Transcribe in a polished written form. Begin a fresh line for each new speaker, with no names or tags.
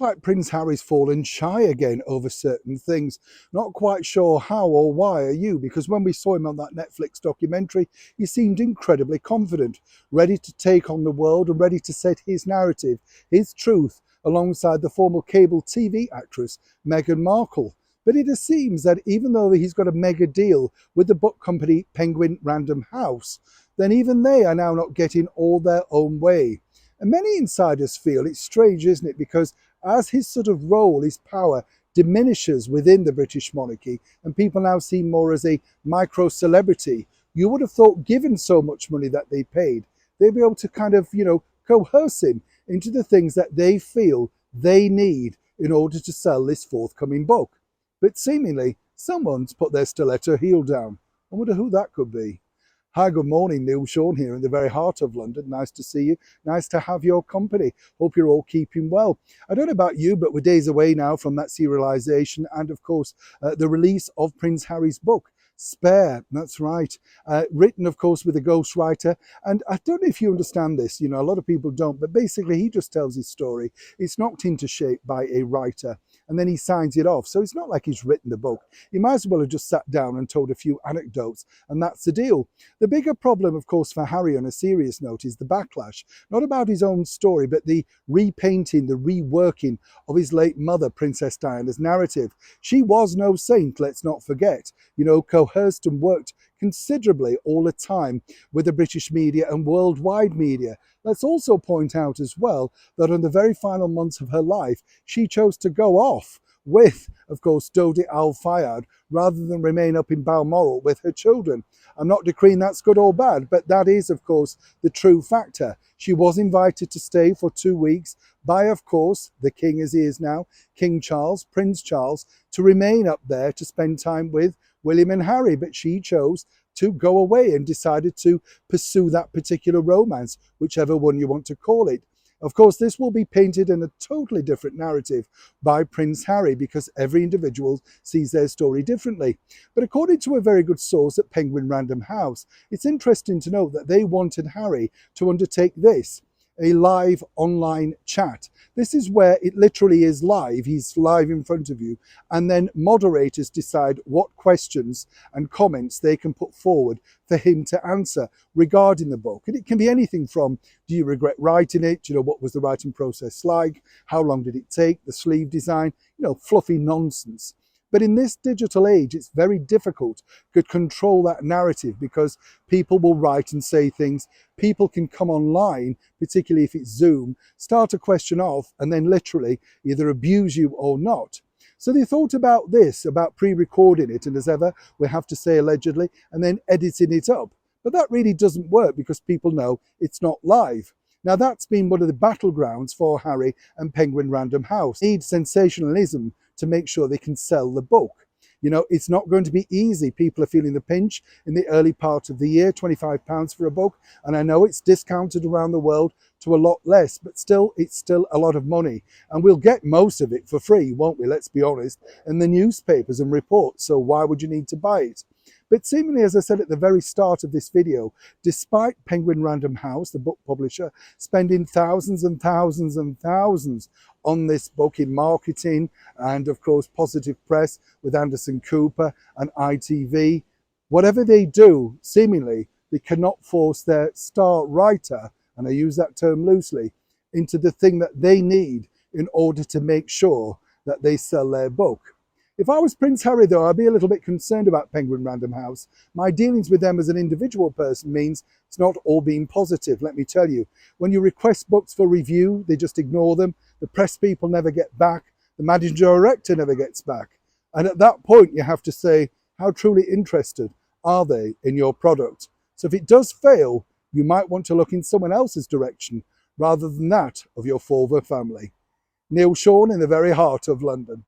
Like Prince Harry's fallen shy again over certain things. Not quite sure how or why are you, because when we saw him on that Netflix documentary, he seemed incredibly confident, ready to take on the world and ready to set his narrative, his truth, alongside the former cable TV actress Meghan Markle. But it seems that even though he's got a mega deal with the book company Penguin Random House, then even they are now not getting all their own way. And many insiders feel it's strange, isn't it? Because as his sort of role, his power diminishes within the British monarchy, and people now see him more as a micro celebrity, you would have thought, given so much money that they paid, they'd be able to kind of, coerce him into the things that they feel they need in order to sell this forthcoming book. But seemingly, someone's put their stiletto heel down. I wonder who that could be. Hi, good morning, Neil Sean here in the very heart of London. Nice to see you. Nice to have your company. Hope you're all keeping well. I don't know about you, but we're days away now from that serialisation and, of course, the release of Prince Harry's book. Spare, that's right. Written, of course, with a ghostwriter. And I don't know if you understand this, a lot of people don't, but basically he just tells his story. It's knocked into shape by a writer, and then he signs it off. So it's not like he's written the book. He might as well have just sat down and told a few anecdotes, and that's the deal. The bigger problem, of course, for Harry on a serious note is the backlash, not about his own story, but the repainting, the reworking of his late mother, Princess Diana's narrative. She was no saint, let's not forget. Coerced and worked considerably all the time with the British media and worldwide media. Let's also point out as well that in the very final months of her life, she chose to go off with, of course, Dodi Al-Fayed, rather than remain up in Balmoral with her children. I'm not decreeing that's good or bad, but that is, of course, the true factor. She was invited to stay for 2 weeks by, of course, the king as he is now, King Charles, Prince Charles, to remain up there to spend time with William and Harry, but she chose to go away and decided to pursue that particular romance, whichever one you want to call it. Of course, this will be painted in a totally different narrative by Prince Harry because every individual sees their story differently. But according to a very good source at Penguin Random House, it's interesting to note that they wanted Harry to undertake this, a live online chat. This is where it literally is live. He's live in front of you. And then moderators decide what questions and comments they can put forward for him to answer regarding the book. And it can be anything from, do you regret writing it? What was the writing process like? How long did it take? The sleeve design, fluffy nonsense. But in this digital age, it's very difficult to control that narrative because people will write and say things. People can come online, particularly if it's Zoom, start a question off and then literally either abuse you or not. So they thought about this, about pre-recording it, and as ever, we have to say allegedly, and then editing it up. But that really doesn't work because people know it's not live. Now, that's been one of the battlegrounds for Harry and Penguin Random House. They need sensationalism to make sure they can sell the book. It's not going to be easy. People are feeling the pinch in the early part of the year, £25 for a book. And I know it's discounted around the world to a lot less, but still, it's still a lot of money. And we'll get most of it for free, won't we? Let's be honest, in the newspapers and reports. So why would you need to buy it? But seemingly, as I said at the very start of this video, despite Penguin Random House, the book publisher, spending thousands and thousands and thousands on this book in marketing and, of course, positive press with Anderson Cooper and ITV, whatever they do, seemingly, they cannot force their star writer, and I use that term loosely, into the thing that they need in order to make sure that they sell their book. If I was Prince Harry, though, I'd be a little bit concerned about Penguin Random House. My dealings with them as an individual person means it's not all being positive, let me tell you. When you request books for review, they just ignore them. The press people never get back. The managing director never gets back. And at that point, you have to say, how truly interested are they in your product? So if it does fail, you might want to look in someone else's direction rather than that of your former family. Neil Sean in the very heart of London.